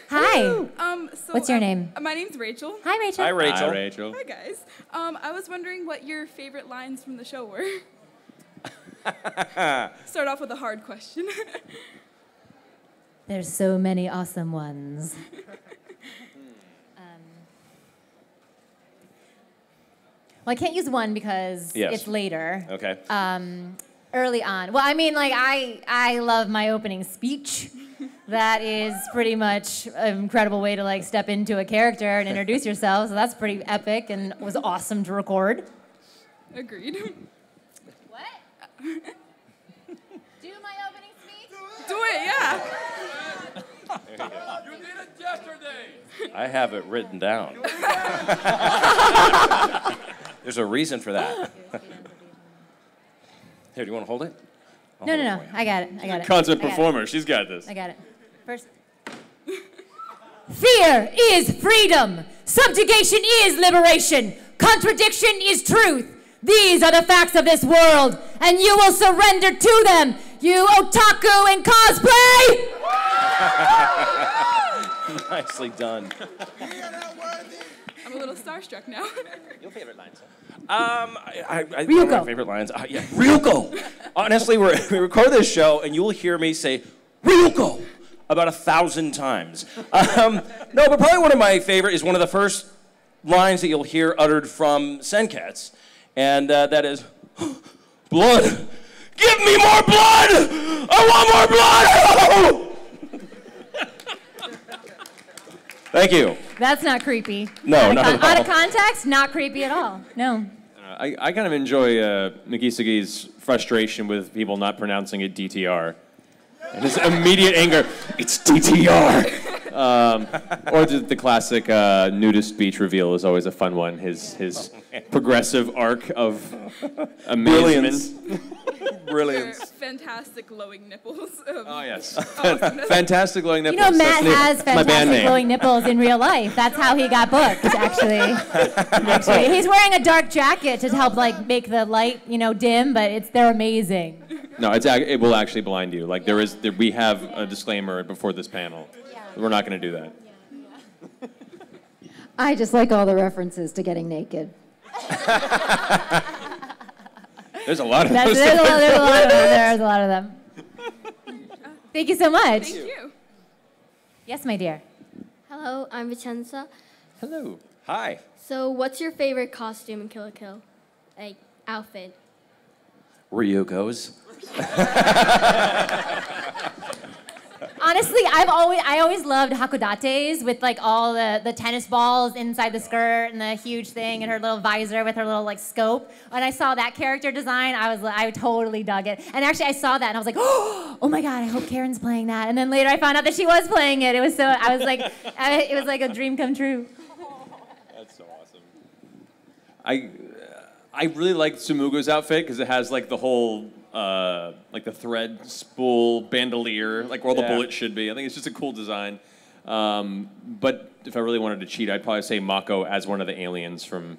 Hi. So, What's your name? My name's Rachel. Hi, Rachel. Hi, Rachel. Hi, Rachel. Hi, guys. I was wondering what your favorite lines from the show were. Start off with a hard question. There's so many awesome ones. Well, I can't use one because it's later. Okay. Early on. Well, I mean, like, I love my opening speech. That is pretty much an incredible way to, like, step into a character and introduce yourself. So that's pretty epic and was awesome to record. Agreed. What? Do my opening speech? Do it, yeah. You did it yesterday. I have it written down. There's a reason for that. Here, do you want to hold it? No. I got it. Concept performer. She's got this. I got it. First. Fear is freedom. Subjugation is liberation. Contradiction is truth. These are the facts of this world, and you will surrender to them, you otaku and cosplay! Nicely done. I'm a little starstruck now. Your favorite lines? Ryuko. Ryuko. My favorite lines. Yeah, Ryuko. Honestly, we record this show, and you will hear me say Ryuko about 1,000 times. No, but probably one of my favorite is one of the first lines that you'll hear uttered from Senketsu, and that is, blood. Give me more blood! I want more blood! Thank you. That's not creepy. No, not at all. Out of context, not creepy at all. No. I kind of enjoy Mikisugi's frustration with people not pronouncing it DTR. And his immediate anger, it's DTR! Or the classic nudist speech reveal is always a fun one. His progressive arc of amazement. Brilliance. Fantastic glowing nipples. Oh, yes. Fantastic glowing nipples. You know, Matt has my band fantastic name. glowing nipples in real life. That's how he got booked, actually. He's wearing a dark jacket to help, like, make the light, dim, but they're amazing. No, it will actually blind you. Like, we have a disclaimer before this panel. We're not going to do that. I just like all the references to getting naked. There's a lot of those. There's a lot of them. Thank you so much. Thank you. Yes, my dear. Hello, I'm Vicenza. Hello. Hi. So, what's your favorite costume in Kill la Kill? Like, outfit? Ryuko's. Honestly, I always loved Hakodate's with like all the tennis balls inside the skirt and the huge thing and her little visor with her little like scope. When I saw that character design, I totally dug it. And actually, I saw that and I was like, oh my god, I hope Karen's playing that. And then later, I found out that she was playing it. It was like a dream come true. That's so awesome. I really like Tsumugo's outfit because it has like the whole like the thread spool bandolier, like where all the bullets should be. I think it's just a cool design. But if I really wanted to cheat, I'd probably say Mako as one of the aliens from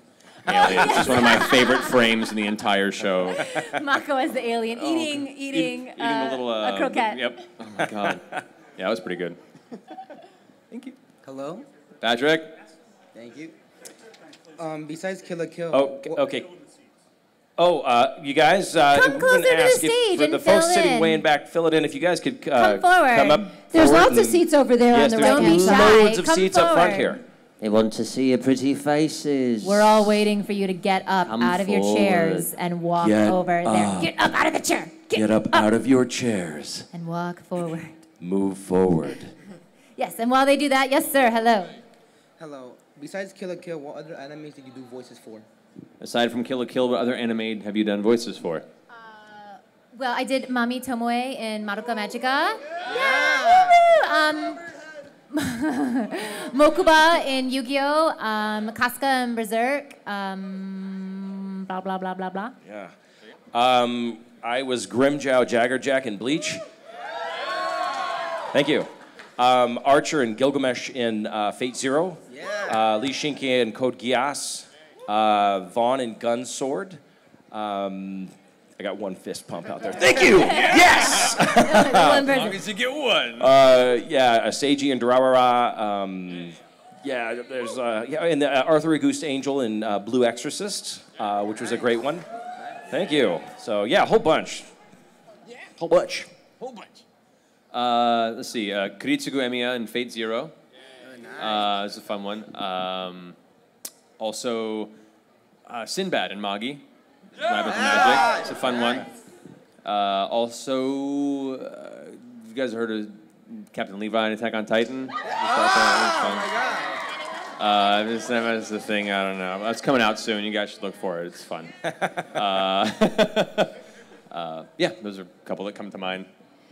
Aliens. It's one of my favorite frames in the entire show. Mako as the alien eating the little, a croquette. Yep. Oh my god. Yeah, it was pretty good. Thank you. Hello. Patrick. Thank you. Besides Kill la Kill. Oh, okay. Oh, you guys, Come closer to the stage for and the folks fill sitting in. way in back, fill it in. If you guys could Come forward. come up. There's forward lots of and- seats over there Yes, on the there's right Don't hand be side. shy. loads of Come seats up front forward. here. They want to see your pretty faces. We're all waiting for you to get up Come out of your forward. chairs and walk Get over there. up. Get up out of the chair. Get up out of your chairs. And walk forward. Move forward. Yes, and while they do that, yes, sir, hello. Hello. Besides Kill la Kill, what other animes did you do voices for? Aside from Kill la Kill, what other anime have you done voices for? Well, I did Mami Tomoe in Madoka Magica. Yeah! Mokuba in Yu-Gi-Oh! Casca in Berserk. Blah, blah, blah, blah, blah. Yeah. I was Grimjow Jaggerjack in Bleach. Thank you. Archer and Gilgamesh in Fate Zero. Yeah. Lee Shinki in Code Geass. Vaughn in Gunsword. I got one fist pump out there. Thank you. Yes. One As long person. as you get one. Yeah, Seiji and Dorawara. Yeah, there's and the Arthur Auguste Angel in Blue Exorcist, which was a great one. Thank you. So yeah, a whole bunch. Whole bunch. Let's see. Kuritsugu Emiya in Fate Zero. It's a fun one. Also, Sinbad and Magi. Labyrinth of Magic. It's a fun one. Also, you guys heard of Captain Levi in Attack on Titan? This is the thing. I don't know. It's coming out soon. You guys should look for it. It's fun. Yeah, those are a couple that come to mind.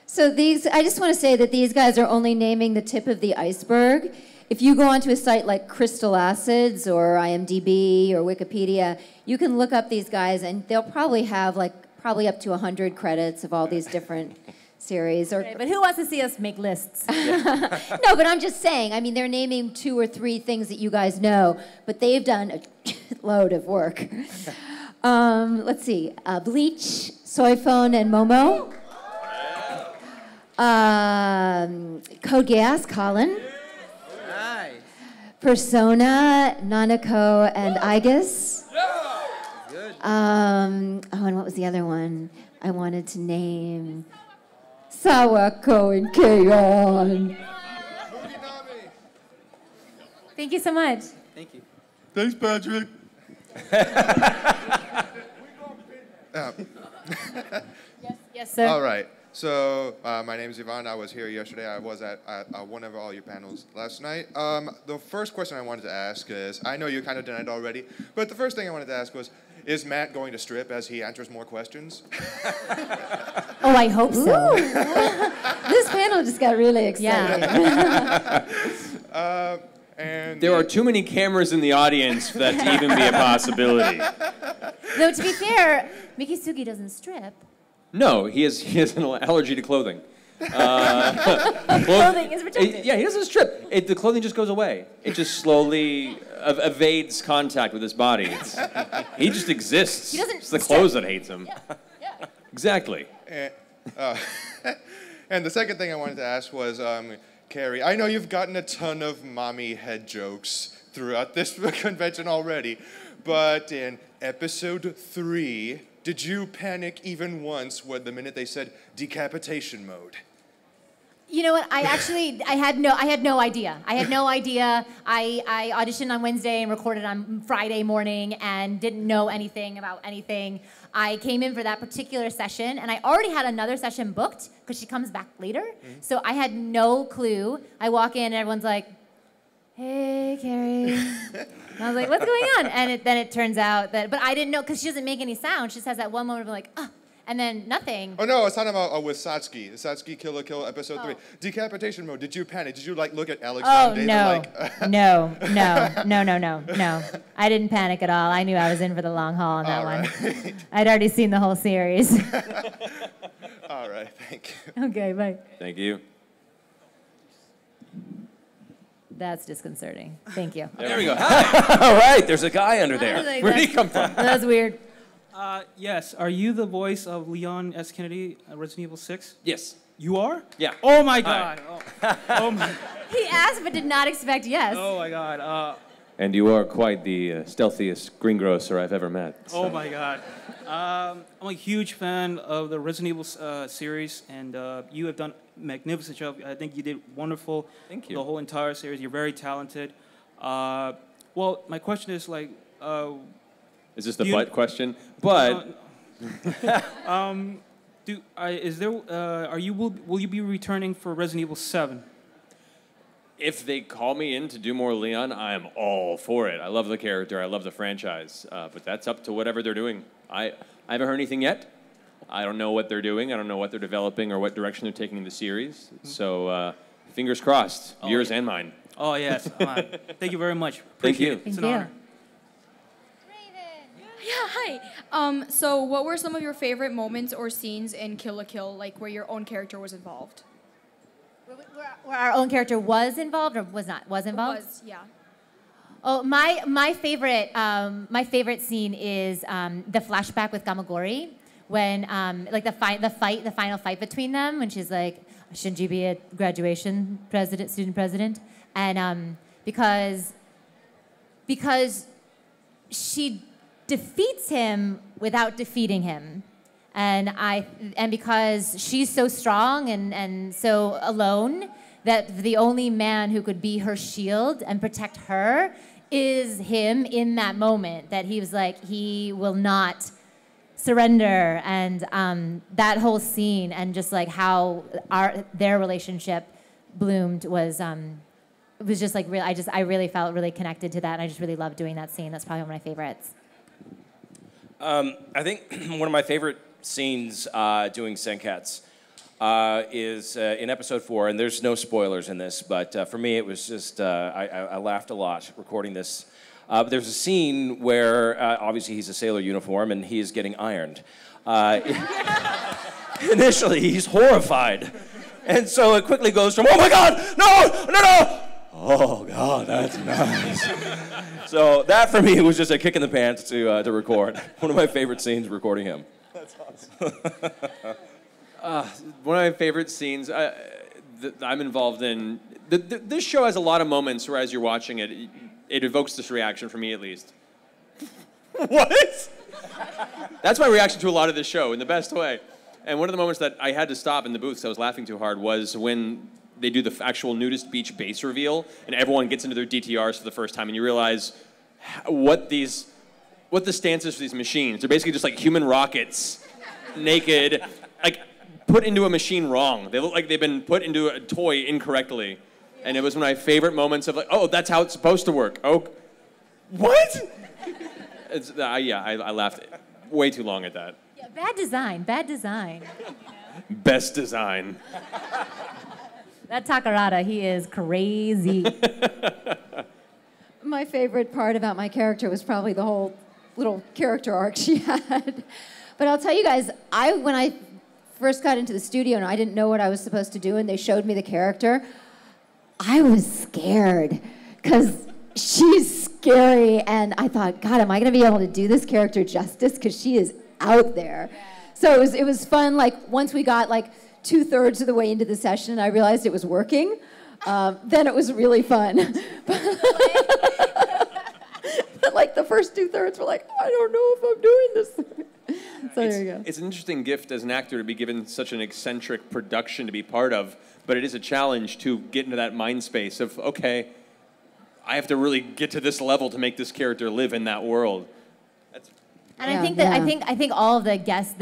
So I just want to say that these guys are only naming the tip of the iceberg. If you go onto a site like Crystal Acids or IMDb or Wikipedia, you can look up these guys and they'll probably have probably up to 100 credits of all these different series. Right, but who wants to see us make lists? No, but I'm just saying, I mean, they're naming 2 or 3 things that you guys know, but they've done a load of work. Let's see, Bleach, Soifone, and Momo. Code Geass, Colin. Nice. Persona, Nanako, and Aegis. Good. And what was the other one I wanted to name? Sawako and Keion. Thank you so much. Thank you. Thanks, Patrick. Yes, sir. All right. So my name is Ivan. I was here yesterday. I was at one of all your panels last night. The first question I wanted to ask is, I know you kind of done it already, but the first thing I wanted to ask was, is Matt going to strip as he answers more questions? Oh, I hope so. This panel just got really exciting. Yeah. And There are too many cameras in the audience for that to even be a possibility. Though, to be fair, Mikisugi doesn't strip. No, he has an allergy to clothing. Clothing is protected. Yeah, he doesn't strip. The clothing just goes away. It just slowly evades contact with his body. He just exists. He doesn't It's the clothes that hates him. Yeah. Exactly. And the second thing I wanted to ask was, Carrie, I know you've gotten a ton of mommy head jokes throughout this convention already, but in episode 3, did you panic even once when the minute they said decapitation mode? You know what? I had no idea. I had no idea. I auditioned on Wednesday and recorded on Friday morning and didn't know anything about anything. I came in for that particular session and I already had another session booked because she comes back later. Mm-hmm. So I had no clue. I walk in and everyone's like, "Hey, Carrie." And I was like, "What's going on?" And then it turns out that, but I didn't know because she doesn't make any sound. She just has that one moment of like, "Ah." And then nothing. Oh no, I was talking about with Satsuki. Satsuki Kill episode 3. Decapitation mode. Did you panic? Did you look at Alex Oh, David, no. like No. I didn't panic at all. I knew I was in for the long haul on that All one. right. I'd already seen the whole series. All right, thank you. Okay, bye. Thank you. That's disconcerting. Thank you. There we go. Hi. All right, there's a guy under I was there. like, Where did he come from? That's weird. Yes. Are you the voice of Leon S. Kennedy at Resident Evil 6? Yes. You are? Yeah. Oh my God. Oh my. He asked but did not expect yes. Oh my God. And you are quite the stealthiest greengrocer I've ever met. Oh my God. I'm a huge fan of the Resident Evil series, and you have done a magnificent job. I think you did wonderful. Thank you. The whole entire series. You're very talented. Well, my question is like. Is this the butt question? But. Will you be returning for Resident Evil 7? If they call me in to do more Leon, I am all for it. I love the character. I love the franchise. But that's up to whatever they're doing. I haven't heard anything yet. I don't know what they're doing. I don't know what they're developing or what direction they're taking the series. So fingers crossed, yours and mine. Oh, yes. Thank you very much. Thank you. Appreciate it. It's an honor. Yeah, hi. So what were some of your favorite moments or scenes in Kill la Kill, like where your own character was involved? Where our own character was involved or was not? Was involved? Was, yeah. Oh, my favorite scene is the flashback with Gamagori, when like the final fight between them, when she's like, shouldn't you be a graduation student president? And because she defeats him without defeating him. And because she's so strong and so alone, that the only man who could be her shield and protect her is him in that moment, that he was like, he will not surrender. And that whole scene and just like how their relationship bloomed was just like really, I really felt really connected to that, and I just really loved doing that scene. That's probably one of my favorites. I think one of my favorite scenes doing Senketsu is in episode 4, and there's no spoilers in this, but for me it was just, I laughed a lot recording this. But there's a scene where obviously he's a sailor uniform and he is getting ironed. Initially he's horrified, and so it quickly goes from, oh my God, no! Oh God, that's nice. So that for me was just a kick in the pants to record. One of my favorite scenes recording him. That's awesome. One of my favorite scenes I'm involved in. This show has a lot of moments where, as you're watching it, it evokes this reaction from me at least. What? That's my reaction to a lot of this show in the best way. And one of the moments that I had to stop in the booth because I was laughing too hard was when they do the actual nudist beach base reveal and everyone gets into their DTRs for the first time and you realize what the stance is for these machines. They're basically just like human rockets, naked, like put into a machine wrong. They look like they've been put into a toy incorrectly. And it was one of my favorite moments of like, oh, that's how it's supposed to work. Oh, what? I laughed way too long at that. Yeah, bad design. Best design. That Toradora, he is crazy. My favorite part about my character was probably the whole little character arc she had. But I'll tell you guys, when I first got into the studio and I didn't know what I was supposed to do and they showed me the character, I was scared because she's scary, and I thought, God, am I going to be able to do this character justice? Because she is out there. So it was fun. Like once we got like 2/3 of the way into the session, I realized it was working. Then it was really fun. But like the first 2/3 were like, I don't know if I'm doing this. So there you go. It's an interesting gift as an actor to be given such an eccentric production to be part of, but it is a challenge to get into that mind space of, okay, I have to really get to this level to make this character live in that world. And I think all the guest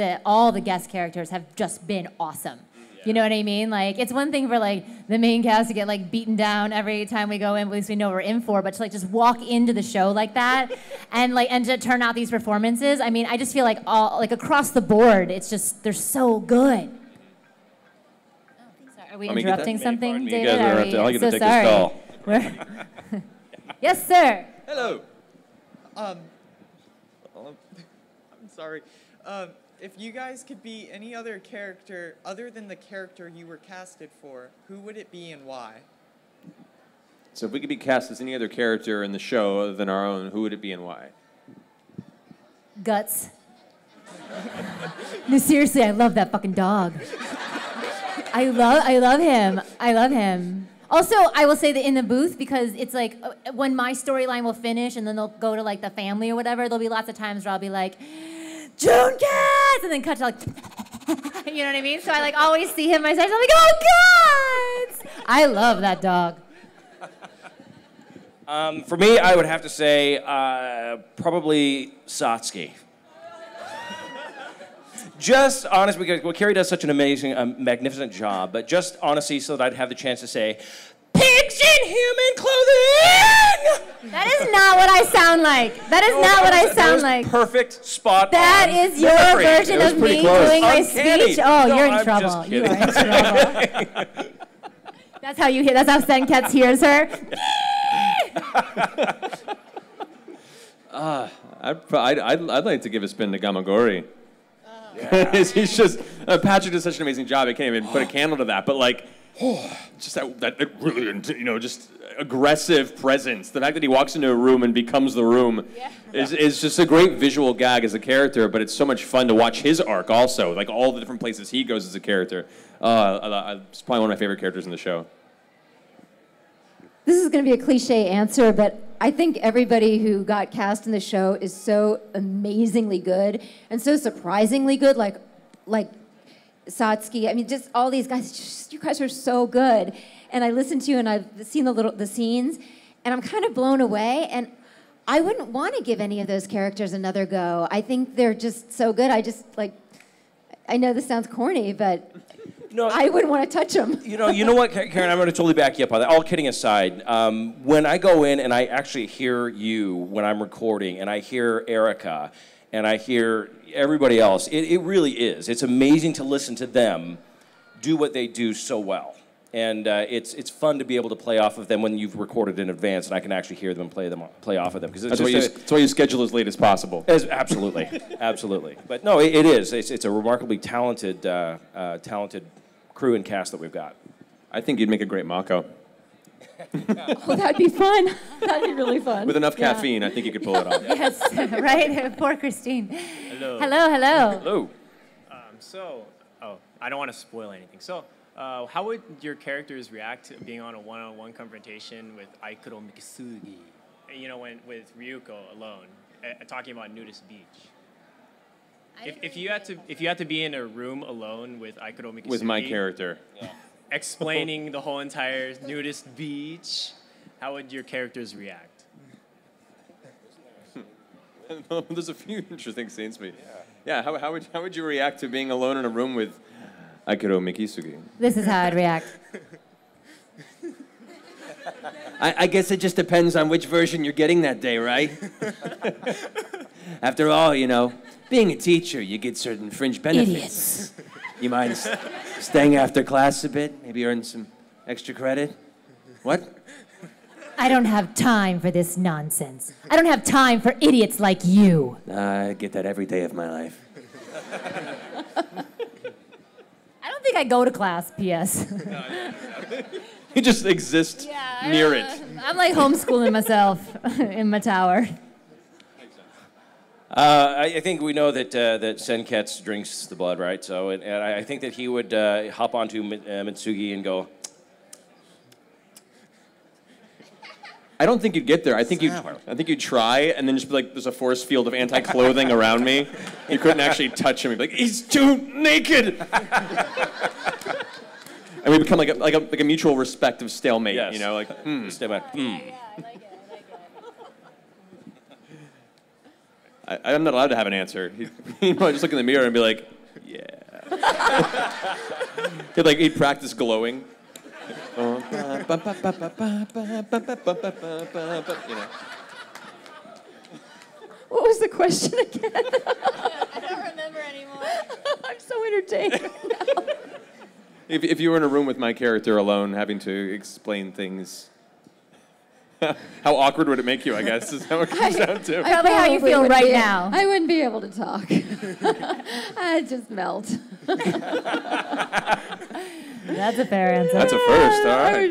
characters have just been awesome. You know what I mean? Like, it's one thing for like the main cast to get like beaten down every time we go in, at least we know what we're in for, but to like just walk into the show like that and to turn out these performances, I mean, I just feel like all like across the board, it's just they're so good. Are we interrupting something, David? I'll get to take this call. Yes, sir. Hello. I'm sorry. If you guys could be any other character other than the character you were casted for, who would it be and why? So if we could be cast as any other character in the show other than our own, who would it be and why? Guts. No, seriously, I love that fucking dog. I love him. Also, I will say that in the booth, because it's like when my storyline will finish and then they'll go to like the family or whatever, there'll be lots of times where I'll be like, June Cats! And then cut to like, you know what I mean? So I like always see him myself. I'm like, oh, Cats! I love that dog. For me, I would have to say probably Satsuki. Just honestly, because Carrie does such an amazing, magnificent job, but just honestly so that I'd have the chance to say, pigs in human clothing! That is not what I sound like. That is not what I sound like. Perfect, spot That on. is your version of me doing my speech. Oh, No, you're in I'm trouble. just You kidding. are in trouble. That's how you hear. That's how Senketsu hears her. I'd like to give a spin to Gamagori. Yeah. He's just Patrick does such an amazing job. I can't even put a candle to that. But like, just that really, just aggressive presence. The fact that he walks into a room and becomes the room is just a great visual gag as a character, but it's so much fun to watch his arc also, like all the different places he goes as a character. It's probably one of my favorite characters in the show. This is going to be a cliche answer, but I think everybody who got cast in the show is so amazingly good and so surprisingly good, like Satsuki. I mean, just all these guys, you guys are so good. And I listened to you and I've seen the scenes, and I'm kind of blown away. And I wouldn't want to give any of those characters another go. I think they're just so good. I know this sounds corny, but I wouldn't want to touch them. You know what, Karen? I'm going to totally back you up on that. All kidding aside, when I go in and I actually hear you when I'm recording, and I hear Erica, and I hear everybody else, it really is. It's amazing to listen to them do what they do so well. And it's fun to be able to play off of them when you've recorded in advance, and I can actually hear them play off of them. That's why you schedule as late as possible. Absolutely, absolutely. But no, it is. It's a remarkably talented crew and cast that we've got. I think you'd make a great Mako. Oh, that'd be fun. That'd be really fun. With enough caffeine, I think you could pull it off. Yes, right? Poor Christine. Hello. Hello. I don't want to spoil anything. So, how would your characters react to being on a one-on-one confrontation with Aikuro Mikisugi? With Ryuko alone, talking about nudist beach. If you had to be in a room alone with Aikuro Mikisugi, with my character, explaining the whole entire nudist beach, how would your characters react? There's a few interesting scenes. How would you react to being alone in a room with Aikuro Mikisugi? This is how I'd react. I guess it just depends on which version you're getting that day, right? After all, being a teacher, you get certain fringe benefits. Idiots. You mind staying after class a bit? Maybe earn some extra credit? What? I don't have time for this nonsense. I don't have time for idiots like you. I get that every day of my life. I don't think I go to class, P.S. You just exist near it. I'm like homeschooling myself in my tower. I think we know that Senketsu drinks the blood, right? So, and I think that he would hop onto Mitsugi and go. I don't think you'd get there. I think you'd try, and then just be like, "There's a force field of anti-clothing around me." You couldn't actually touch him. You'd be like, "He's too naked." And we become like a mutual respect of stalemate. Yes. Stalemate. Yeah, I like it. I'm not allowed to have an answer. He'd probably just look in the mirror and be like, "Yeah." He'd practice glowing. What was the question again? I don't remember anymore. I'm so entertained. If you were in a room with my character alone, having to explain things, how awkward would it make you, I guess, is how it comes down to. Probably how you feel right now. I wouldn't be able to talk. I'd just melt. That's a fair answer. That's a first, all right.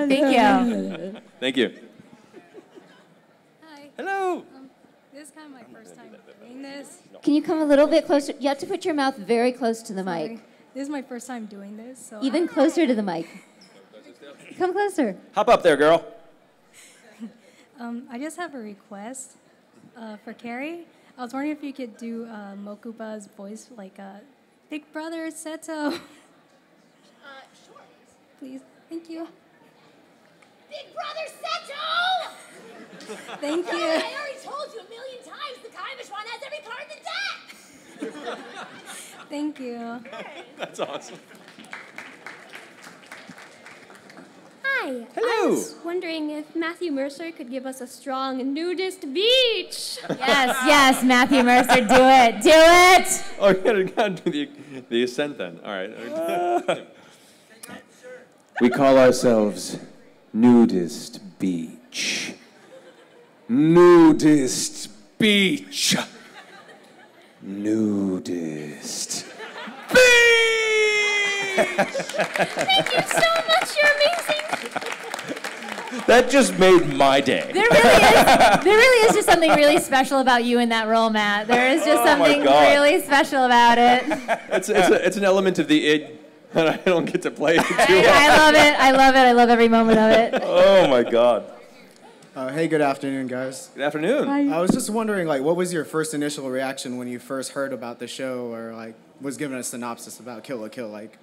Thank you. Thank you. Hi. Hello. This is kind of my first time doing this. Can you come a little bit closer? You have to put your mouth very close to the mic. This is my first time doing this, so. Even closer to the mic. Come closer. Hop up there, girl. I just have a request for Carrie. I was wondering if you could do Mokuba's voice, like Big Brother Seto. Sure. Please. Thank you. Big Brother Seto! Thank you. I already told you a million times the Kaivish one has every card in the deck! Thank you. That's awesome. Hi. Hello. I was wondering if Matthew Mercer could give us a strong nudist beach. Yes, Matthew Mercer, do it. Do it! Oh, you gotta do the ascent then. All right. We call ourselves Nudist Beach. Nudist Beach. Nudist Beach. Thank you so much. You're amazing. That just made my day. There really is just something really special about you in that role, Matt. There is just something really special about it. It's an element of the id that I don't get to play too well. I love it. I love it. I love every moment of it. Oh my God. Hey, good afternoon, guys. Good afternoon. Hi. I was just wondering, like, what was your first initial reaction when you first heard about the show, or like was given a synopsis about Kill la Kill? Like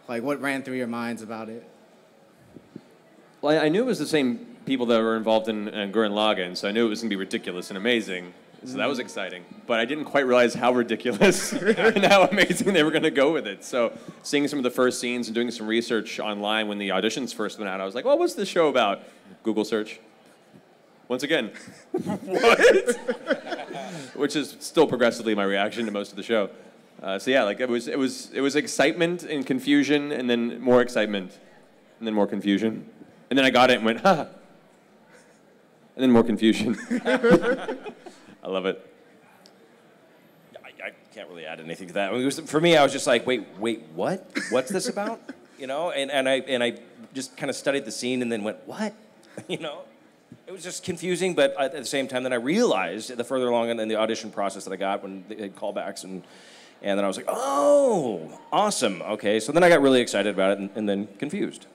what ran through your minds about it? Well, I knew it was the same people that were involved in Gurren Lagann, so I knew it was going to be ridiculous and amazing. So that was exciting. But I didn't quite realize how ridiculous and how amazing they were going to go with it. So seeing some of the first scenes and doing some research online when the auditions first went out, I was like, well, what's this show about? Google search. Once again, what? Which is still progressively my reaction to most of the show. So yeah, like it was excitement and confusion, and then more excitement, and then more confusion. And then I got it and went, ha! And then more confusion. I love it. I can't really add anything to that. I mean, for me, I was just like, wait, what? What's this about? You know, and I just kind of studied the scene and then went, what? You know? It was just confusing, but at the same time, then I realized the further along in the audition process that I got when they had callbacks, and then I was like, oh, awesome, okay. So then I got really excited about it and then confused.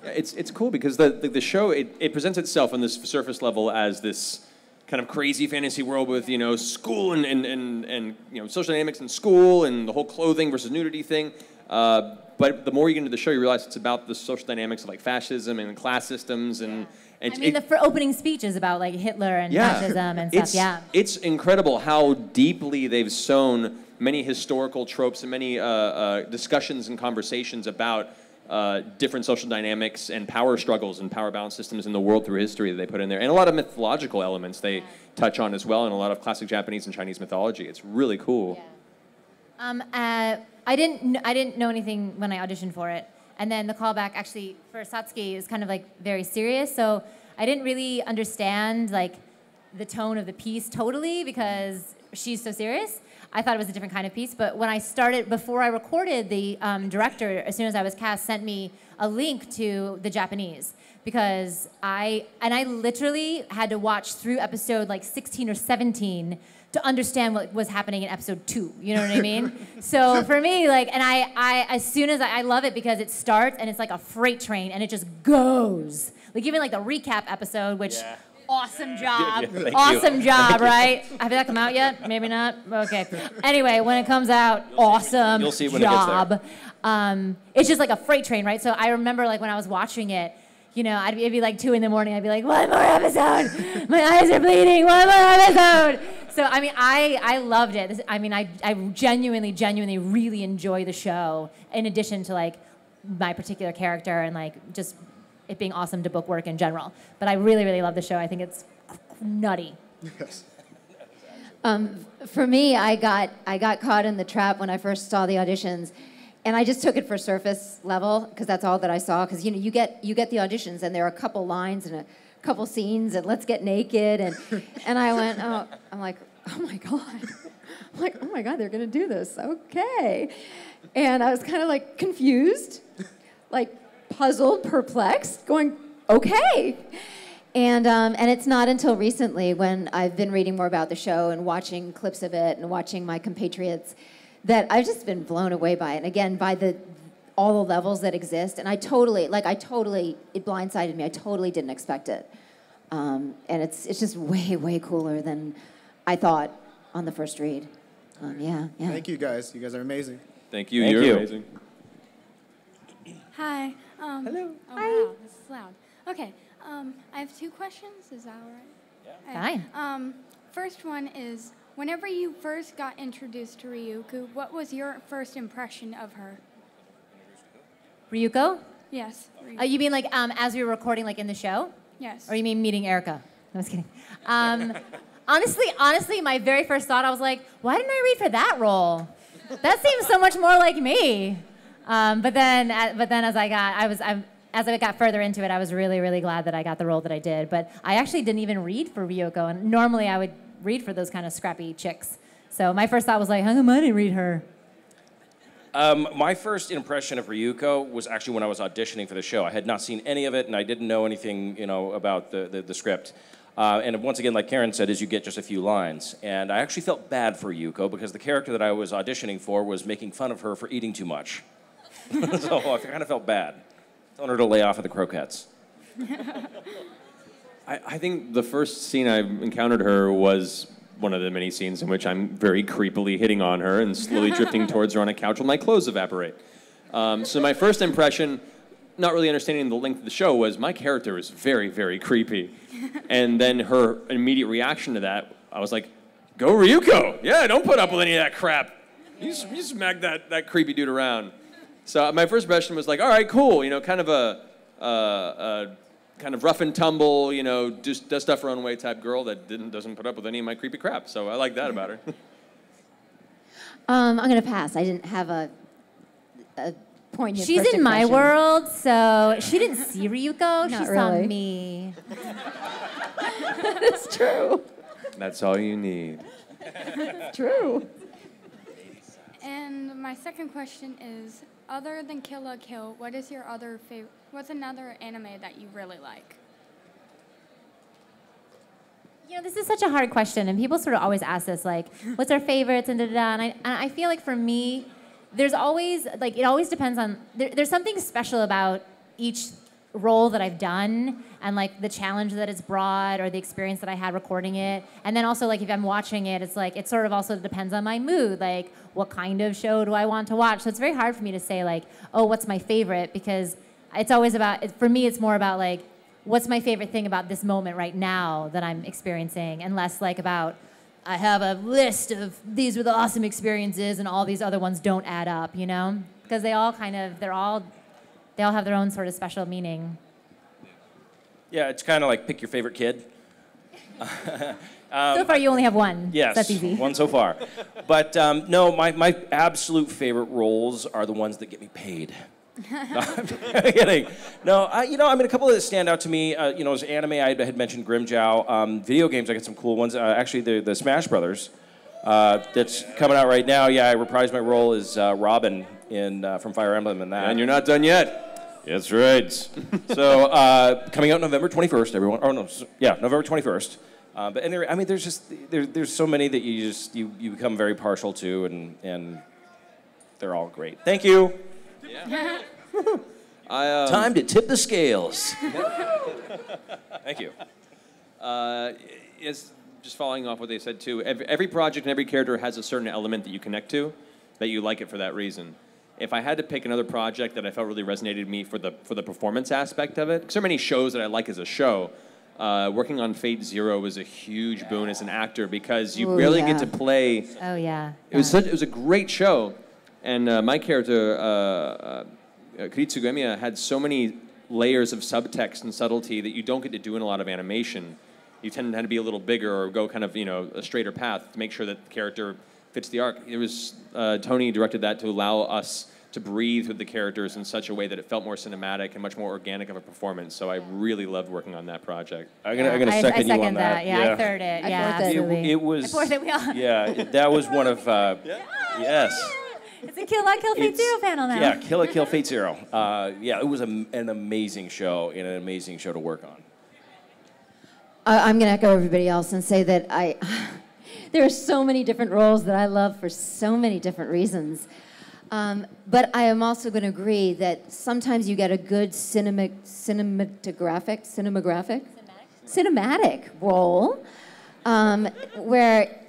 It's cool because the show, it presents itself on this surface level as this kind of crazy fantasy world with, you know, school and you know, social dynamics in school and the whole clothing versus nudity thing. But the more you get into the show, you realize it's about the social dynamics of like fascism and class systems and the opening speech is about like Hitler and fascism and stuff. Yeah, it's incredible how deeply they've sown many historical tropes and many discussions and conversations about different social dynamics and power struggles and power balance systems in the world through history that they put in there, and a lot of mythological elements they touch on as well, and a lot of classic Japanese and Chinese mythology. It's really cool. I didn't know anything when I auditioned for it. And then the callback actually for Satsuki is kind of like very serious. So I didn't really understand like the tone of the piece totally because she's so serious. I thought it was a different kind of piece. But when I started, before I recorded, the director, as soon as I was cast, sent me a link to the Japanese because I literally had to watch through episode like 16 or 17 to understand what was happening in episode 2, you know what I mean? So for me, like, and I as soon as I love it because it starts and it's like a freight train and it just goes. Like even like the recap episode, which awesome job, awesome job, right? Have that come out yet? Maybe not. Okay. Anyway, when it comes out, awesome You'll see when job. It gets there. It's just like a freight train, right? So I remember like when I was watching it. You know, it'd be like 2 in the morning. I'd be like, one more episode. My eyes are bleeding. One more episode. So, I mean, I loved it. I genuinely really enjoy the show in addition to, like, my particular character and, like, just it being awesome to book work in general. But I really, really love the show. I think it's nutty. Yes. For me, I got caught in the trap when I first saw the auditions. And I just took it for surface level because that's all that I saw. Because you know you get the auditions and there are a couple lines and a couple scenes and let's get naked and I went I'm like oh my god they're gonna do this, okay. And I was kind of like confused, like puzzled, perplexed, going okay. And it's not until recently when I've been reading more about the show and watching clips of it and watching my compatriots that I've just been blown away by it. And again, by all the levels that exist. And it blindsided me. I totally didn't expect it. And it's just way, way cooler than I thought on the first read. Yeah. Thank you guys. You guys are amazing. Thank you. You're amazing. Hi. Hello. Oh, hi. Wow, this is loud. Okay. I have 2 questions. Is that all right? Yeah. Hi. First one is, whenever you first got introduced to Ryuko, what was your first impression of her? Ryuko? Yes. You mean like as we were recording, like in the show? Yes. Or you mean meeting Erica? No, I was kidding. Honestly, my very first thought, I was like, why didn't I read for that role? That seems so much more like me. But then as I got further into it, I was really, really glad that I got the role that I did. But I actually didn't even read for Ryuko, and normally I would read for those kind of scrappy chicks. So my first thought was like, how come I didn't read her? My first impression of Ryuko was actually when I was auditioning for the show. I had not seen any of it, and I didn't know anything, about the script. And once again, like Karen said, is you get just a few lines. And I actually felt bad for Ryuko because the character that I was auditioning for was making fun of her for eating too much. So I kind of felt bad, telling her to lay off of the croquettes. I think the first scene I encountered her was one of the many scenes in which I'm very creepily hitting on her and slowly drifting towards her on a couch while my clothes evaporate. So my first impression, not really understanding the length of the show, was my character is very, very creepy. And then her immediate reaction to that, I was like, go Ryuko! Yeah, don't put up with any of that crap. You smack that creepy dude around. So my first impression was like, all right, cool, kind of a kind of rough and tumble, just does stuff her own way type girl that doesn't put up with any of my creepy crap. So I like that about her. I'm going to pass. I didn't have a poignant She's first in my impression. world, so she didn't see Ryuko. Not She saw really. me. It's true. That's all you need. It's true. And my second question is, other than Kill la Kill, what is your other favorite? What's another anime that you really like? This is such a hard question, and people sort of always ask this, like, what's our favorites, and da-da-da, and I feel like for me, there's always, it always depends on, there's something special about each role that I've done, and, the challenge that it's brought, or the experience that I had recording it, and then also, if I'm watching it, it's it sort of also depends on my mood, what kind of show do I want to watch, so it's very hard for me to say, oh, what's my favorite, because it's always about, for me, it's more about, what's my favorite thing about this moment right now that I'm experiencing, and less about, I have a list of these were the awesome experiences and all these other ones don't add up, Because they all they all have their own sort of special meaning. Yeah, it's kind of like pick your favorite kid. So far, you only have one. Yes, That's easy. one so far. But no, my absolute favorite roles are the ones that get me paid. No, I'm kidding. No, a couple that stand out to me, as anime, I had mentioned Grimmjow. Video games, I got some cool ones. Actually, the Smash Brothers, that's coming out right now. Yeah, I reprised my role as Robin from Fire Emblem and that. And you're not done yet. That's right. So, coming out November 21st, everyone. Oh, no, yeah, November 21st. There's so many that you become very partial to, and they're all great. Thank you. Yeah. Time to tip the scales. Thank you. It's just following off what they said too. Every project and every character has a certain element that you connect to, that you like it for that reason. If I had to pick another project that I felt really resonated with me for the performance aspect of it, because there are many shows that I like as a show. Working on Fate Zero was a huge boon as an actor because you barely get to play. Oh yeah. It was a great show. And my character, Kiritsugu Emiya, had so many layers of subtext and subtlety that you don't get to do in a lot of animation. You tend to be a little bigger or go kind of, a straighter path to make sure that the character fits the arc. It was, Tony directed that to allow us to breathe with the characters in such a way that it felt more cinematic and much more organic of a a So I really loved working on that project. I'm gonna second you on that. Yeah, I third it. It was. I fourth it. We all. Yeah, that was one of. Yes. It's a Kill la Kill Fate Zero panel now. Yeah, Kill la Kill Fate Zero. It was an amazing show and an amazing show to work on. I'm going to echo everybody else and say that there are so many different roles that I love for so many different reasons. But I am also going to agree that sometimes you get a good cinematic role where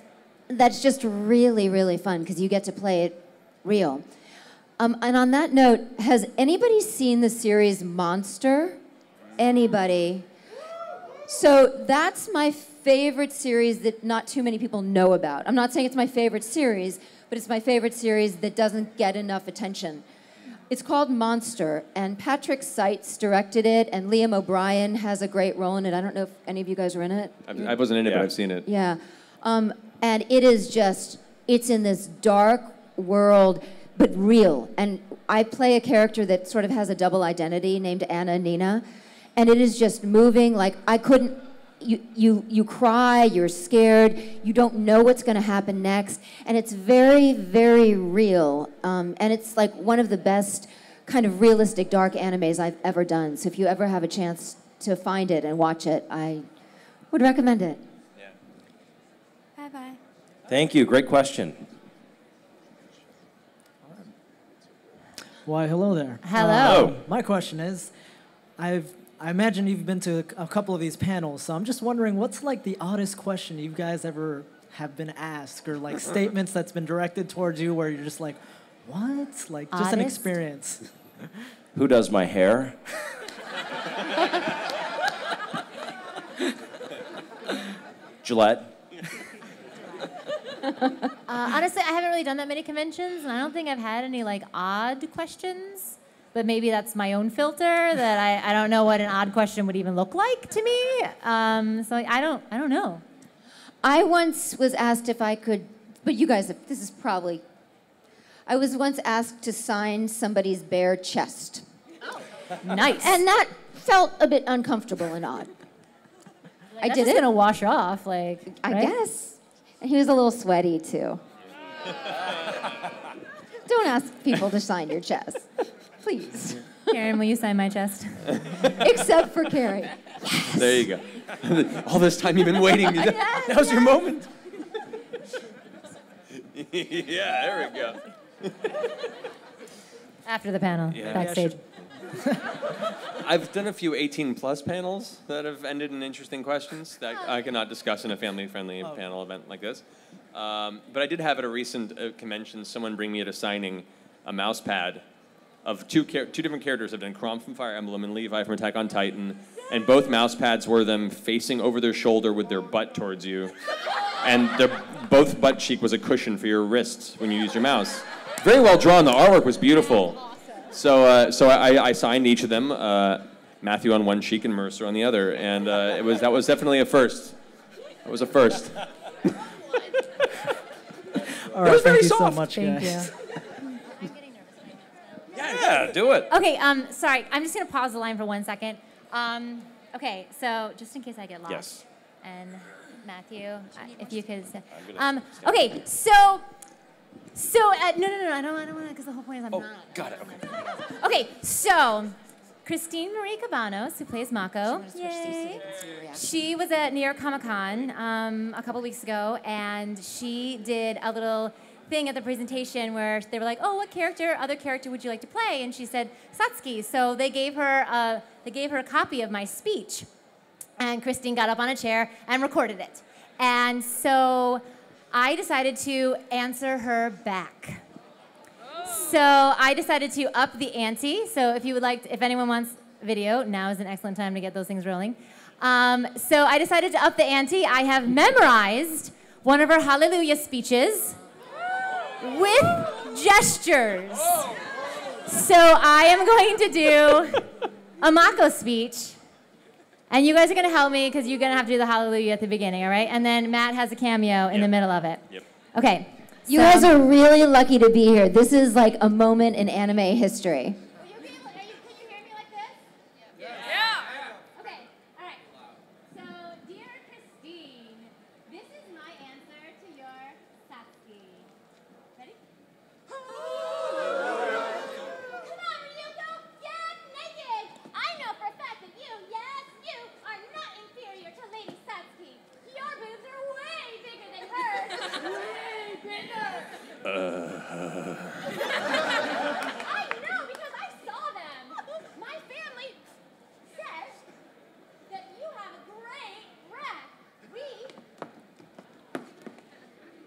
that's just really, really fun because you get to play it real. And on that note, has anybody seen the series Monster? Anybody? So that's my favorite series that not too many people know about. I'm not saying it's my favorite series, but it's my favorite series that doesn't get enough attention. It's called Monster, and Patrick Seitz directed it, and Liam O'Brien has a great role in it. I don't know if any of you guys were in it. I wasn't in it, but I've seen it. Yeah. And it is just, it's in this dark world, but real. And I play a character that sort of has a double identity named Anna Nina. And it is just moving, like I couldn't you cry, you're scared, you don't know what's going to happen next, and it's very, very real. And it's like one of the best kind of realistic dark animes I've ever done. So if you ever have a chance to find it and watch it, I would recommend it. Bye-bye. Thank you. Great question. Why, hello there. Hello. My question is, I imagine you've been to a couple of these panels, so I'm just wondering, what's like the oddest question you guys ever have been asked, or like statements that's been directed towards you where you're just like, what? Like just an Oddest? experience. Who does my hair? Gillette. Honestly, I haven't really done that many conventions, and I don't think I've had any like odd questions. But maybe that's my own filter that I don't know what an odd question would even look like to me. So I don't know. I once was asked if I could, but you guys, this is probably, I was once asked to sign somebody's bare chest. Nice. And that felt a bit uncomfortable and odd. I That's did just it. gonna wash off, like. I right? guess. And he was a little sweaty too. Don't ask people to sign your chest. Please. Karen, will you sign my chest? Except for Carrie. There you go. All this time you've been waiting. Now's your moment. Yeah, there we go. After the panel, backstage. I've done a few 18-plus panels that have ended in interesting questions that I cannot discuss in a family-friendly panel event like this. But I did have at a recent convention someone bring me at a signing a mouse pad of two different characters. I've done Crom from Fire Emblem and Levi from Attack on Titan, and both mouse pads were them facing over their shoulder with their butt towards you, and both butt cheek was a cushion for your wrists when you use your mouse. Very well drawn. The artwork was beautiful. So I signed each of them, Matthew on one cheek and Mercer on the other, and that was definitely a first. It was a first. All right, thank you so much, Thank guys. you. Yeah, do it. Okay, sorry, I'm just gonna pause the line for 1 second. Okay, so just in case I get lost. Yes. And Matthew, if you could. Okay, so no, I don't want to, because the whole point is I'm not. Got it. Okay. Okay, so Christine Marie Cabanos, who plays Mako, yay. She was at New York Comic Con a couple weeks ago, and she did a little thing at the presentation where they were like, "Oh, what other character would you like to play?" And she said Satsuki. So they gave her a copy of my speech, and Christine got up on a chair and recorded it. And so I decided to answer her back. So I decided to up the ante. So if anyone wants video, now is an excellent time to get those things rolling. So I decided to up the ante. I have memorized one of her Hallelujah speeches with gestures. So I am going to do a Mako speech, and you guys are going to help me because you're going to have to do the Hallelujah at the beginning, all right? And then Matt has a cameo in the middle of it. Yep. Okay. You guys are really lucky to be here. This is like a moment in anime history. I know because I saw them. My family says that you have a great breath.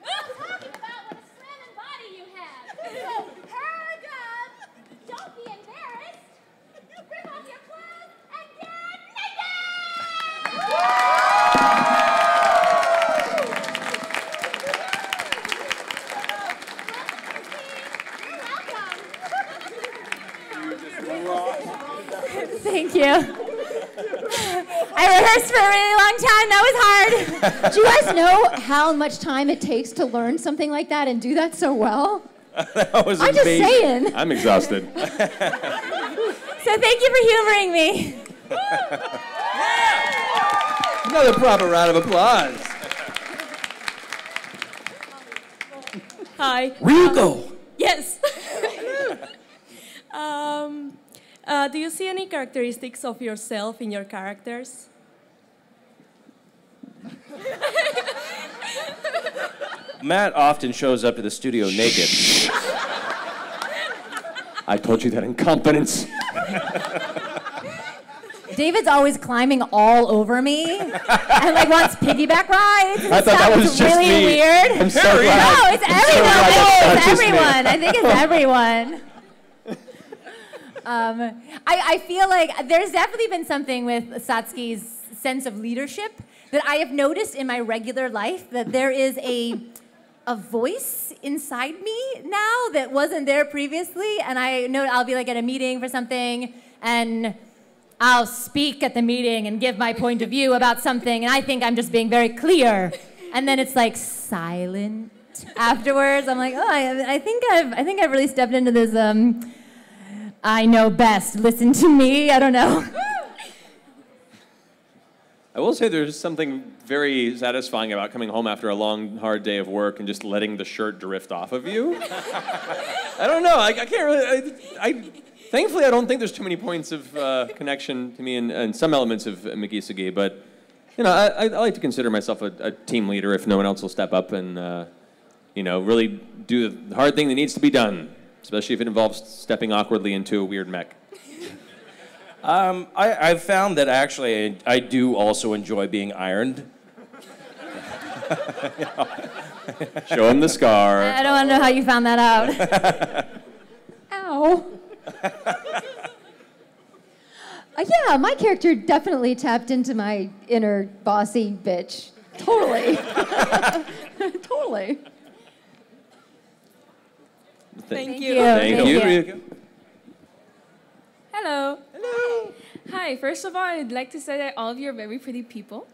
I'm talking about what a slamming body you have. So hurry up. Don't be embarrassed. Rip off your clothes and get naked. Thank you. I rehearsed for a really long time. That was hard. Do you guys know how much time it takes to learn something like that and do that so well? That was I'm just amazing. saying. I'm exhausted. So thank you for humoring me. Another proper round of applause. Hi. Ryuko. Yes. Do you see any characteristics of yourself in your characters? Matt often shows up to the studio naked. I told you that incompetence. David's always climbing all over me and like wants piggyback rides. And I thought that was it's just really me. weird. I'm so glad. No, it's I'm so everyone. glad that's not It's just me. everyone. I think it's everyone. I feel like there's definitely been something with Satsuki's sense of leadership that I have noticed in my regular life, that there is a voice inside me now that wasn't there previously. And I know I'll be like at a meeting for something and I'll speak at the meeting and give my point of view about something, and I think I'm just being very clear. And then it's like silent afterwards. I'm like, oh, I think I've really stepped into this I know best, listen to me, I don't know. I will say there's something very satisfying about coming home after a long, hard day of work and just letting the shirt drift off of you. I don't know. I can't really. Thankfully, I don't think there's too many points of connection to me and some elements of Mikisugi. But you know, I like to consider myself a team leader if no one else will step up and you know, really do the hard thing that needs to be done, especially if it involves stepping awkwardly into a weird mech. I've found that actually I do also enjoy being ironed. Show him the scar. I don't want to know how you found that out. Ow. Yeah, my character definitely tapped into my inner bossy bitch. Totally. Totally. Thank you. Thank you, Ryuko. Hello. Hello. Hi. First of all, I'd like to say that all of you are very pretty people.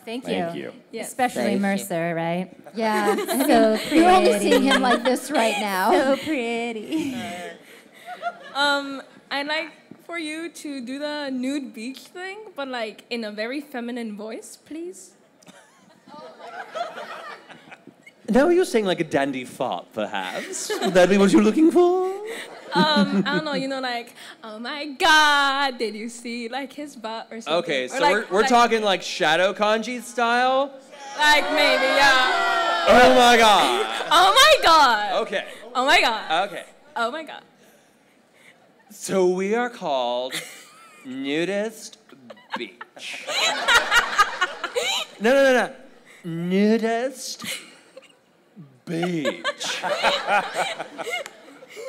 Thank Thank you. Yes. Especially Thank you. Mercer, right? Yeah. So pretty. You're only seeing him like this right now. So pretty. I'd like for you to do the nude beach thing, but like in a very feminine voice, please. Now you're saying like a dandy fart, perhaps? Would that be what you're looking for? I don't know, you know, like, oh my God, did you see like his butt or something? Okay, Or, so like, we're talking like Shadow Kanji style? Like maybe, yeah. Oh my God. Oh my God. Okay. Oh my God. Okay. Oh my God. So we are called Nudist Beach. No. Nudist Beach.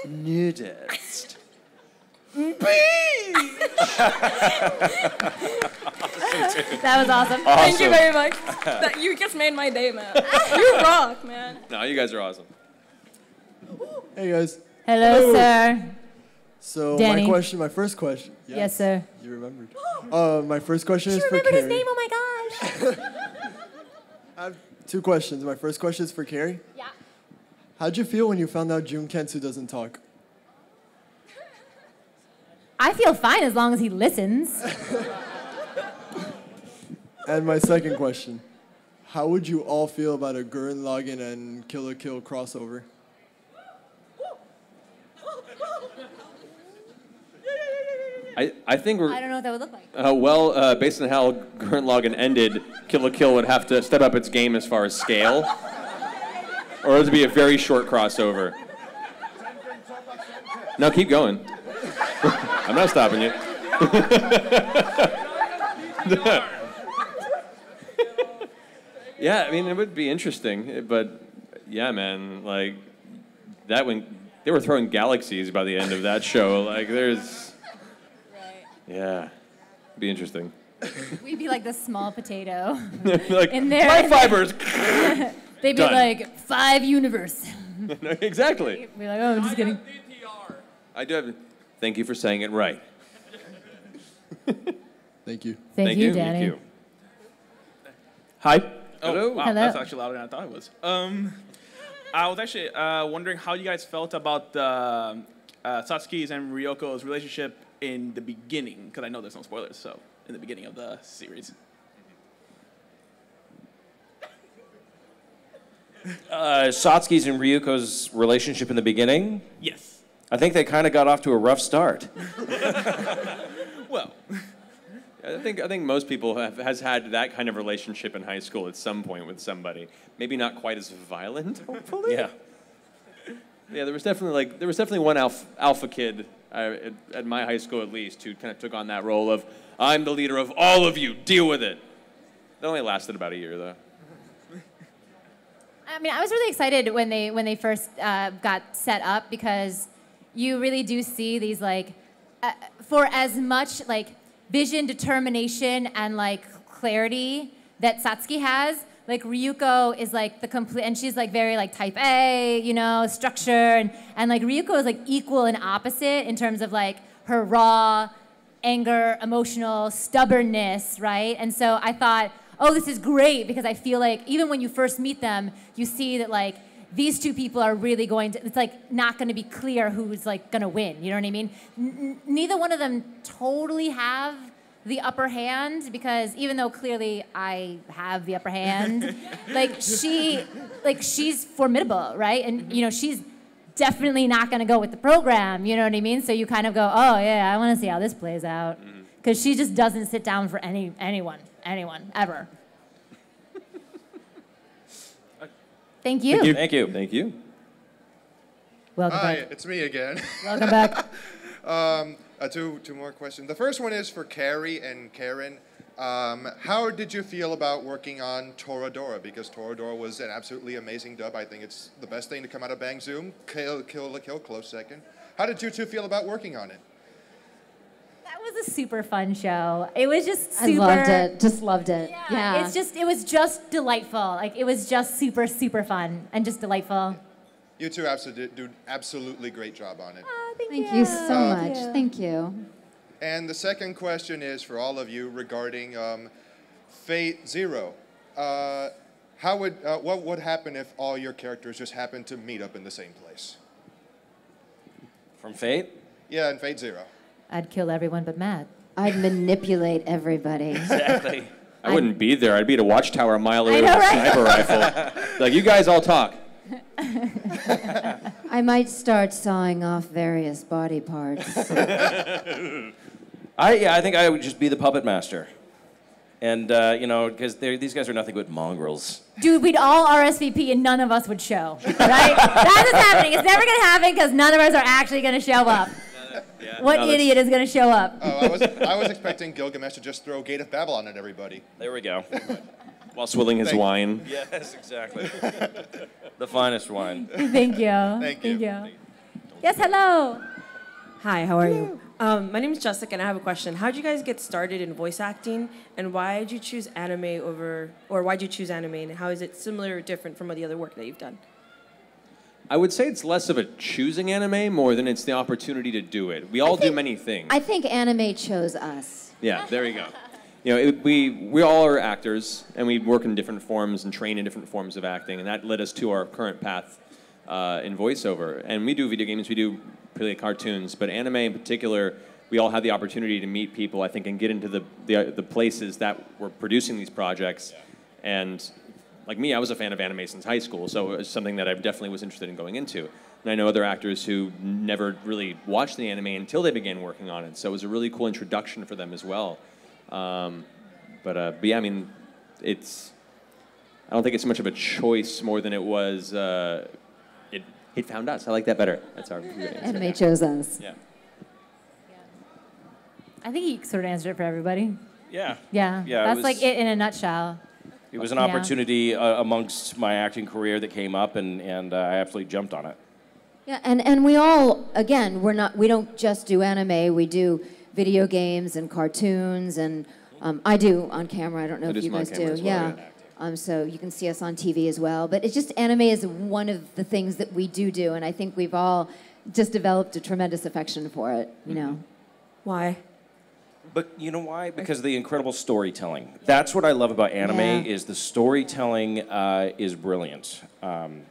Nudist Beach. That was awesome. Thank you very much. You just made my day, man. You rock, man. No, you guys are awesome. Hey guys. Hello, sir. So Danny. my first question. Yes, sir. You remembered. My first question is She for remembered Carrie. his name. Oh my gosh. I have two questions. My first question is for Carrie. Yeah. How'd you feel when you found out Junketsu doesn't talk? I feel fine as long as he listens. And my second question. How would you all feel about a Gurren Lagann and Kill crossover? I think we're. I don't know what that would look like. Based on how Gurren Lagann ended, Kill la Kill would have to step up its game as far as scale, or it would be a very short crossover. No, keep going. I'm not stopping you. Yeah, I mean it would be interesting, but yeah, man, like that when they were throwing galaxies by the end of that show, like there's. Yeah, it'd be interesting. We'd be like the small potato. Like, in there. my fibers. They'd be Done. like 5 universe. Exactly. We're like, oh, I'm just kidding. I do have. Thank you for saying it right. Thank you. Thank you, Danny. Thank you. Hi. Oh, Hello. wow, Hello. that's actually louder than I thought it was. I was actually wondering how you guys felt about Satsuki's and Ryuko's relationship in the beginning, because I know there's no spoilers, so in the beginning of the series. Satsuki's and Ryuko's relationship in the beginning? Yes. I think they kind of got off to a rough start. Well, I think most people has had that kind of relationship in high school at some point with somebody. Maybe not quite as violent, hopefully. Yeah. Yeah, there was definitely one alpha kid at my high school at least who kind of took on that role of I'm the leader of all of you. Deal with it. That only lasted about a year though. I mean, I was really excited when they first got set up because you really do see these like, for as much like vision, determination, and like clarity that Satsuki has, like Ryuko is like the complete, and she's like very like type A, you know, structure, and like Ryuko is like equal and opposite in terms of like her raw anger, emotional stubbornness, right? And so I thought, oh, this is great because I feel like even when you first meet them, you see that like these two people are really going to, it's like not going to be clear who's like going to win, you know what I mean? Neither one of them totally have the upper hand because even though clearly I have the upper hand, she's formidable, right? And you know, she's definitely not going to go with the program, you know what I mean? So you kind of go, oh yeah, I want to see how this plays out. Because she just doesn't sit down for anyone, ever. Thank you. Thank you. Thank you. Welcome Hi, back. it's me again. Welcome back. Two more questions. The first one is for Carrie and Karen. How did you feel about working on Toradora? Because Toradora was an absolutely amazing dub. I think it's the best thing to come out of Bang Zoom. Kill, close second. How did you two feel about working on it? That was a super fun show. It was just super. I loved it. Just loved it. Yeah. It was just delightful. Like it was just super, super fun and just delightful. You two do absolutely great job on it. Thank you so much. Thank you. And the second question is for all of you regarding Fate Zero. What would happen if all your characters just happened to meet up in the same place? From Fate? Yeah, in Fate Zero. I'd kill everyone but Matt. I'd manipulate everybody. Exactly. I wouldn't be there. I'd be at a watchtower a mile away with know, a right? sniper rifle. Like, you guys all talk. I might start sawing off various body parts. I think I would just be the puppet master. And, you know, because these guys are nothing but mongrels. Dude, we'd all RSVP and none of us would show, right? That's what's happening. It's never going to happen because none of us are actually going to show up. What idiot is going to show up? Oh, I was expecting Gilgamesh to just throw Gate of Babylon at everybody. There we go. While swilling his wine. Yes, exactly. The finest wine. Thank you. Thank you. Yes, hello. Hi, how are you? My name is Jessica, and I have a question. How did you guys get started in voice acting, and why did you choose anime and how is it similar or different from the other work that you've done? I would say it's less of a choosing anime more than it's the opportunity to do it. We all do many things. I think anime chose us. Yeah, there you go. You know, we all are actors, and we work in different forms and train in different forms of acting, and that led us to our current path in voiceover. And we do video games, we do really cartoons, but anime in particular, we all had the opportunity to meet people, I think, and get into the places that were producing these projects. And like me, I was a fan of anime since high school, so it was something that I definitely was interested in going into. And I know other actors who never really watched the anime until they began working on it, so it was a really cool introduction for them as well. But yeah, I mean, I don't think it's so much of a choice more than it was, it found us. I like that better. That's our answer. Anime chose us. Yeah. I think he sort of answered it for everybody. Yeah. Yeah. That's like it in a nutshell. It was an opportunity amongst my acting career that came up, and I absolutely jumped on it. Yeah, and we all, again, we don't just do anime, we do video games and cartoons, and I do on camera. I don't know if you guys do. So you can see us on TV as well. But it's just anime is one of the things that we do, and I think we've all just developed a tremendous affection for it, you know. Why? But you know why? Because of the incredible storytelling. That's what I love about anime is the storytelling is brilliant.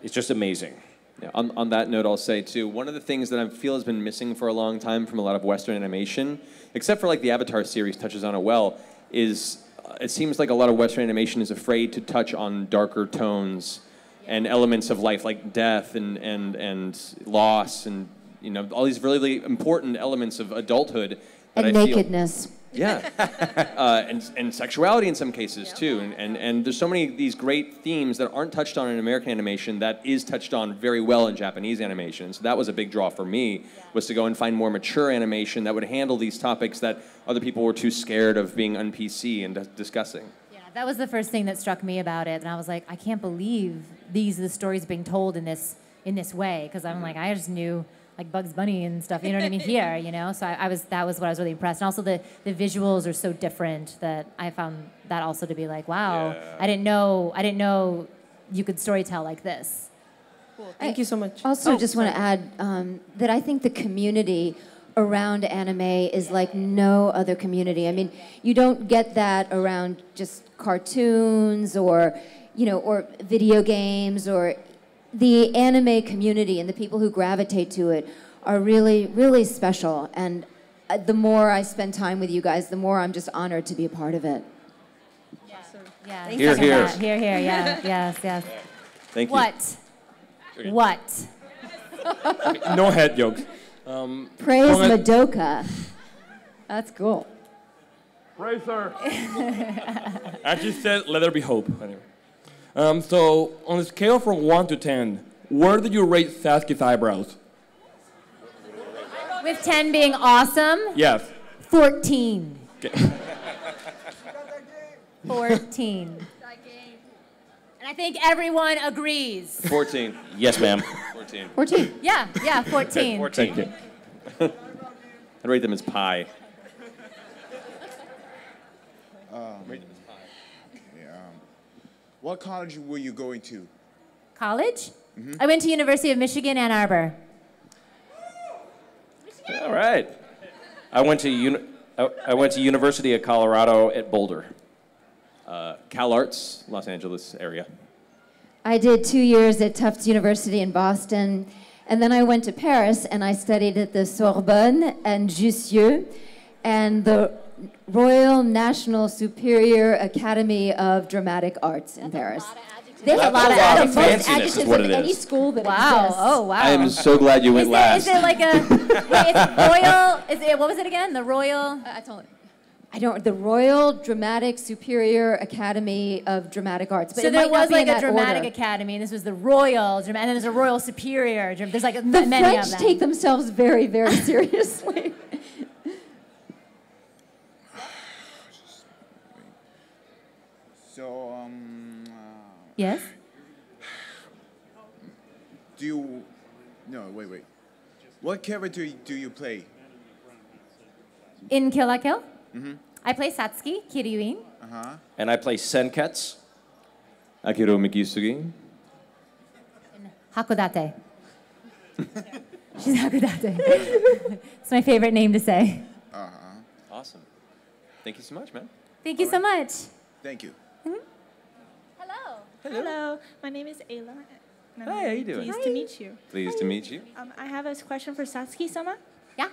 It's just amazing. Yeah, on that note, I'll say, too, one of the things that I feel has been missing for a long time from a lot of Western animation, except for like the Avatar series touches on it well, is it seems like a lot of Western animation is afraid to touch on darker tones and elements of life like death and loss and all these really important elements of adulthood. That And I feel- nakedness. yeah, and sexuality in some cases too, and there's so many of these great themes that aren't touched on in American animation that is touched on very well in Japanese animation. So that was a big draw for me, was to go and find more mature animation that would handle these topics that other people were too scared of being un-PC and discussing. Yeah, that was the first thing that struck me about it, and I was like, I can't believe these are the stories being told in this way, because I'm like, I just knew like Bugs Bunny and stuff, you know what I mean, here, So that was what I was really impressed. And also the visuals are so different that I found that also to be like, wow, Yeah. I didn't know you could storytell like this. Cool. Thank you so much. Also, just want to add that I think the community around anime is like no other community. I mean, you don't get that around just cartoons or video games or the anime community and the people who gravitate to it are really, really special. And the more I spend time with you guys, the more I'm just honored to be a part of it. Yeah. Here, second here. that. Here, yeah. Yes. Thank you. What? No head jokes. Praise Madoka. That's cool. Praise her. I just said, let there be hope. Anyway. So, on a scale from 1 to 10, where did you rate Satsuki's eyebrows? With 10 being awesome? Yes. 14. Okay. 14. And I think everyone agrees. 14. Yes, ma'am. 14. 14. Yeah, 14. 14. I'd rate them as pie. What college were you going to? College? I went to University of Michigan, Ann Arbor. All right. I went to University of Colorado at Boulder. Cal Arts, Los Angeles area. I did 2 years at Tufts University in Boston, and then I went to Paris and I studied at the Sorbonne and Jussieu and the Royal National Superior Academy of Dramatic Arts in Paris. They have a lot of adjectives. most Fanciness adjectives is what of it any is. school that exists. Oh, wow. I am so glad you went last. Is it like a, wait, it's royal, what was it again? The Royal? The Royal Dramatic Superior Academy of Dramatic Arts. But So it there might not was be in like a that dramatic order. academy, and this was the Royal, and then there's a Royal Superior. There's like The many French of them. take themselves very, very seriously. So, Yes? Wait. What character do you play? In Kill la Kill, Mm-hmm. I play Satsuki Kiryuin. Uh-huh. And I play Senketsu, Aikuro Mikisugi. Hakodate. She's Hakodate. It's my favorite name to say. Uh-huh. Awesome. Thank you so much, man. Thank you so much. Thank you. Hello, my name is Ayla. and I'm Hi, how you doing? Pleased to meet you. Pleased to meet you. I have a question for Satsuki-sama. Yeah.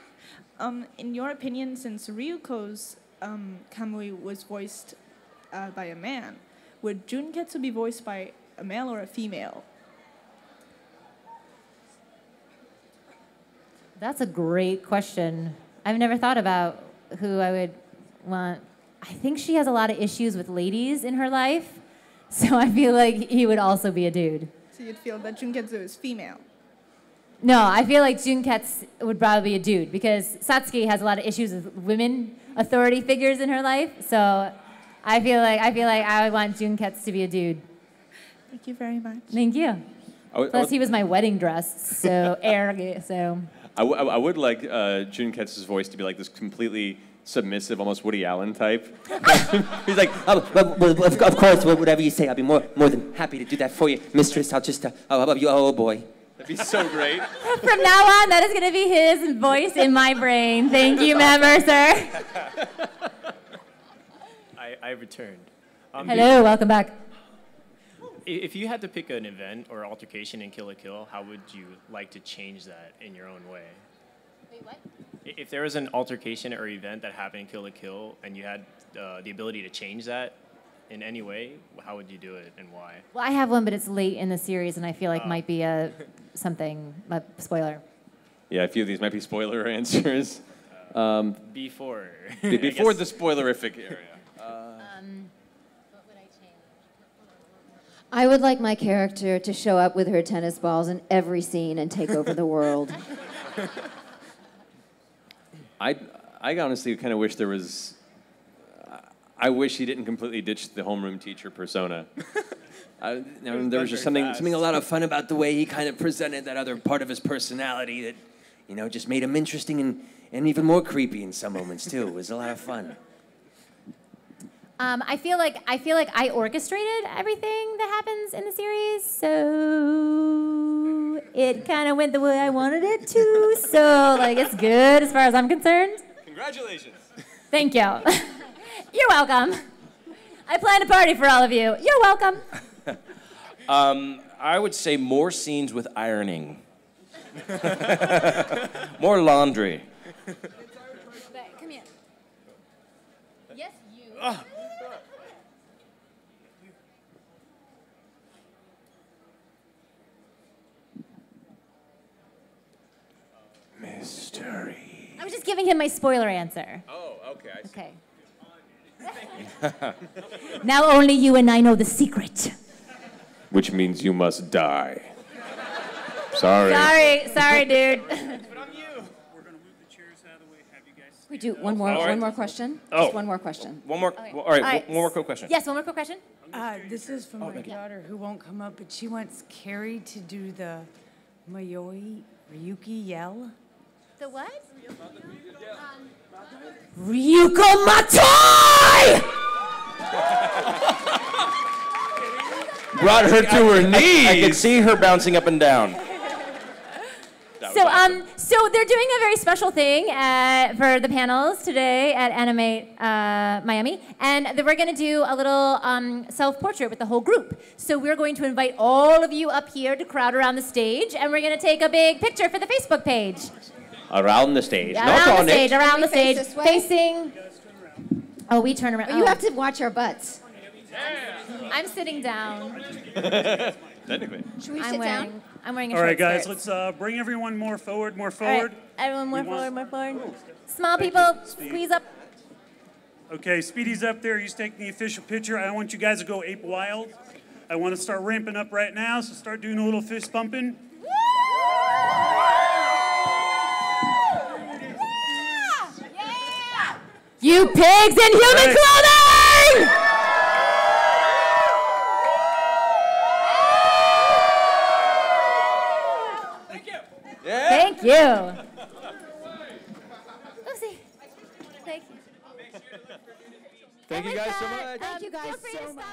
In your opinion, since Ryuko's Kamui was voiced by a man, would Junketsu be voiced by a male or a female? That's a great question. I've never thought about who I would want. I think she has a lot of issues with ladies in her life, so I feel like he would also be a dude. So you'd feel that Junketsu is female. No, I feel like Junketsu would probably be a dude because Satsuki has a lot of issues with women authority figures in her life. So I feel like I would want Junketsu to be a dude. Thank you very much. Thank you. Plus, he was my wedding dress, so I would like Junketsu's voice to be like this completely submissive, almost Woody Allen type. He's like, of course, whatever you say, I'll be more than happy to do that for you, mistress. I'll just, oh boy. That'd be so great. From now on, that is going to be his voice in my brain. Thank you, Mercer. I returned. Hello, welcome back. If you had to pick an event or altercation in Kill la Kill, how would you like to change that in your own way? Wait, what? If there was an altercation or event that happened in Kill la Kill and you had the ability to change that in any way, how would you do it and why? Well, I have one, but it's late in the series, and I feel like Oh. might be a spoiler. Yeah, a few of these might be spoiler answers. Before. Before the spoilerific area. I would like my character to show up with her tennis balls in every scene and take over the world. I honestly kind of wish there was. I wish he didn't completely ditch the homeroom teacher persona. There was just something a lot of fun about the way he kind of presented that other part of his personality that, just made him interesting and even more creepy in some moments too. It was a lot of fun. I feel like I orchestrated everything that happens in the series, so it kind of went the way I wanted it to. So it's good as far as I'm concerned. Congratulations. Thank you. You're welcome. I planned a party for all of you. You're welcome. I would say more scenes with ironing. More laundry. Come here. Yes, you. Mystery. I was just giving him my spoiler answer. Oh, okay. I see. Okay. Now only you and I know the secret. Which means you must die. Sorry. Sorry, dude. We do one more question. Oh. Just one more question. One more. Okay. All right. One more quick question. Yes, one more quick question. This is from my daughter who won't come up, but she wants Carrie to do the Mayoi Ryuki yell. The what? Ryuko Matai! Brought her to her knees. I could see her bouncing up and down. So they're doing a very special thing for the panels today at Animate Miami, and we're going to do a little self-portrait with the whole group. So we're going to invite all of you up here to crowd around the stage, and we're going to take a big picture for the Facebook page. Around the stage, Yeah, not around on the stage, it. around the Can we stage, face this way? facing. Oh, we turn around. But you have to watch our butts. I'm sitting down. Technically. Should we sit down? I'm wearing a All right, short guys, skirt. let's bring everyone more forward, more All forward. right, everyone more We want- forward, more forward. Small people, squeeze up. Okay, Speedy's up there. He's taking the official picture. I want you guys to go ape wild. I want to start ramping up right now, so start doing a little fist pumping. You pigs in human clothing! Thank you. Oopsie. Thank you. Thank you guys so much. Thank you guys so much.